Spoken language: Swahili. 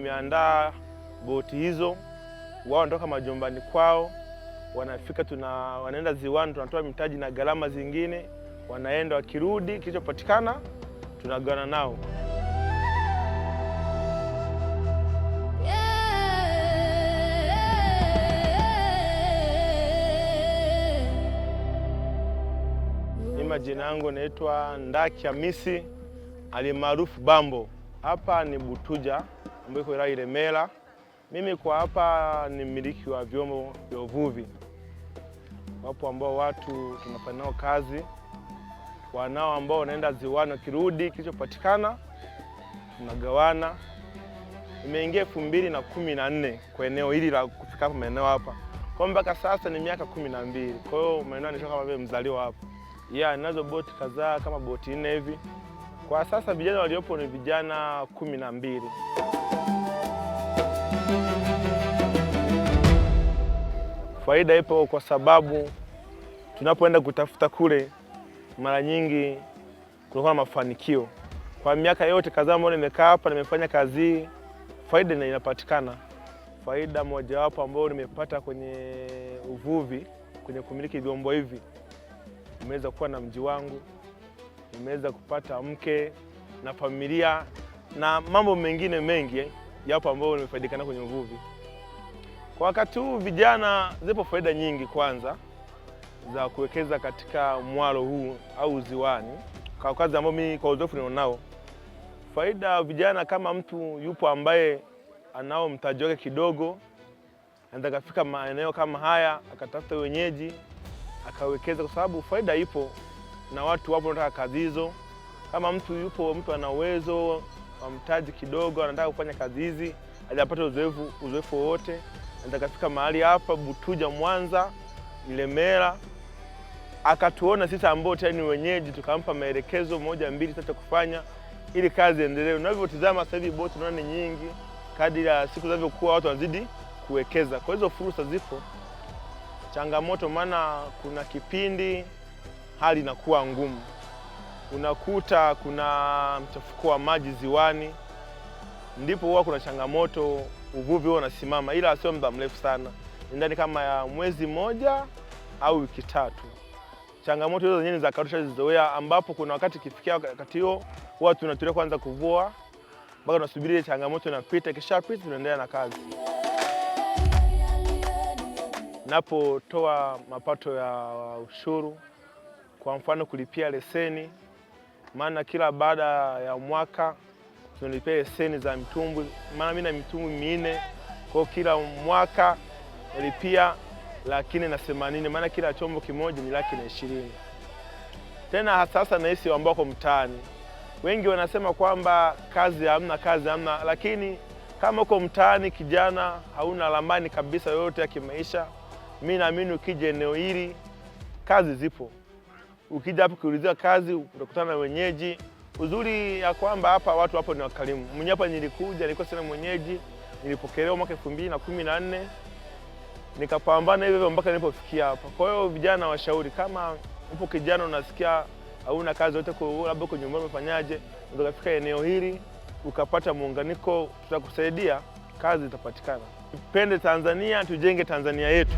nimeandaa boti hizo, wao wanatoka majumbani kwao, wanafika wanaenda ziwani, tunatoa mitaji na gharama zingine, wanaenda, wakirudi kilichopatikana tunagawana nao. Majina yangu naitwa Ndaki Hamisi alimaarufu Bambo. Hapa ni Butuja ambayo iko wilaya Ilemela. Mimi kwa hapa ni mmiliki wa vyombo vya uvuvi. Wapo ambao watu tunafanya nao kazi, wanao ambao wanaenda ziwani, wakirudi kilichopatikana tunagawana. Nimeingia 2014 kwa eneo hili la kufika hapa maeneo hapa. Kwa mpaka sasa ni miaka 12. Kwa hiyo maeneo ni kama vile mzaliwa hapa. Ninazo boti kadhaa kama boti 4 hivi. Kwa sasa vijana waliopo ni vijana 12. Faida ipo kwa sababu tunapoenda kutafuta kule, mara nyingi kunakuwa na mafanikio. Kwa miaka yote kadhaa ambayo nimekaa hapa nimefanya kazi, faida inapatikana. Faida mojawapo ambayo nimepata kwenye uvuvi, kwenye kumiliki vyombo hivi, nimeweza kuwa na mji wangu, nimeweza kupata mke na familia na mambo mengine mengi yapo ambayo nimefaidikana kwenye uvuvi. Kwa wakati huu vijana, zipo faida nyingi kwanza za kuwekeza katika mwalo huu au ziwani. Kwa kazi ambayo mimi kwa uzoefu nilionao, faida vijana, kama mtu yupo ambaye anao mtaji wake kidogo, anataka kufika maeneo kama haya, akatafuta wenyeji, akawekeza, kwa sababu faida ipo na watu wapo wanataka kazi hizo. Kama mtu ana uwezo wa mtaji kidogo, anataka kufanya kazi hizi, hajapata uzoefu wote, anataka kufika mahali hapa Butuja, Mwanza, Ilemela, akatuona sisi ambao tayari ni wenyeji, tukampa maelekezo 1, 2, 3 kufanya ili kazi iendelee. Unavyotazama sasa hivi boti naona ni nyingi, kadri ya siku zinavyokuwa watu wanazidi kuwekeza. Kwa hizo fursa zipo. Changamoto maana kuna kipindi hali inakuwa ngumu. Unakuta kuna mchafuko wa maji ziwani, ndipo huwa kuna changamoto, uvuvi huwa unasimama, ila sio muda mrefu sana, ndani kama ya mwezi 1 au wiki 3. Changamoto hizo zenyewe za kawaida zizoea, ambapo kuna wakati kifikia wakati huo huwa tunatulia kwanza kuvua mpaka tunasubiri changamoto inapita, ikishapita tunaendelea na kazi. Napotoa mapato ya ushuru, kwa mfano kulipia leseni, maana kila baada ya mwaka tunalipia leseni za mitumbwi, maana mimi na mitumbwi 4, kwa kila mwaka nalipia 180, maana kila chombo kimoja ni 120. Tena sasa nahisi ambao kwa mtaani wengi wanasema kwamba kazi hamna, lakini kama uko mtaani kijana hauna ramani kabisa yoyote ya kimaisha, mimi naamini ukija eneo hili kazi zipo. Ukija hapa kuulizia kazi utakutana na wenyeji. Uzuri ya kwamba hapa watu hapo ni wakarimu. Mwenye hapa nilikuwa sina mwenyeji, nilipokelewa mwaka 2014, nikapambana hivyo mpaka nilipofikia hapa. Kwa hiyo vijana washauri, kama upo kijana unasikia hauna kazi yote, labda uko nyumbani umefanyaje, unaweza kufika eneo hili ukapata muunganiko, tutakusaidia, kazi itapatikana. Tupende Tanzania, tujenge Tanzania yetu.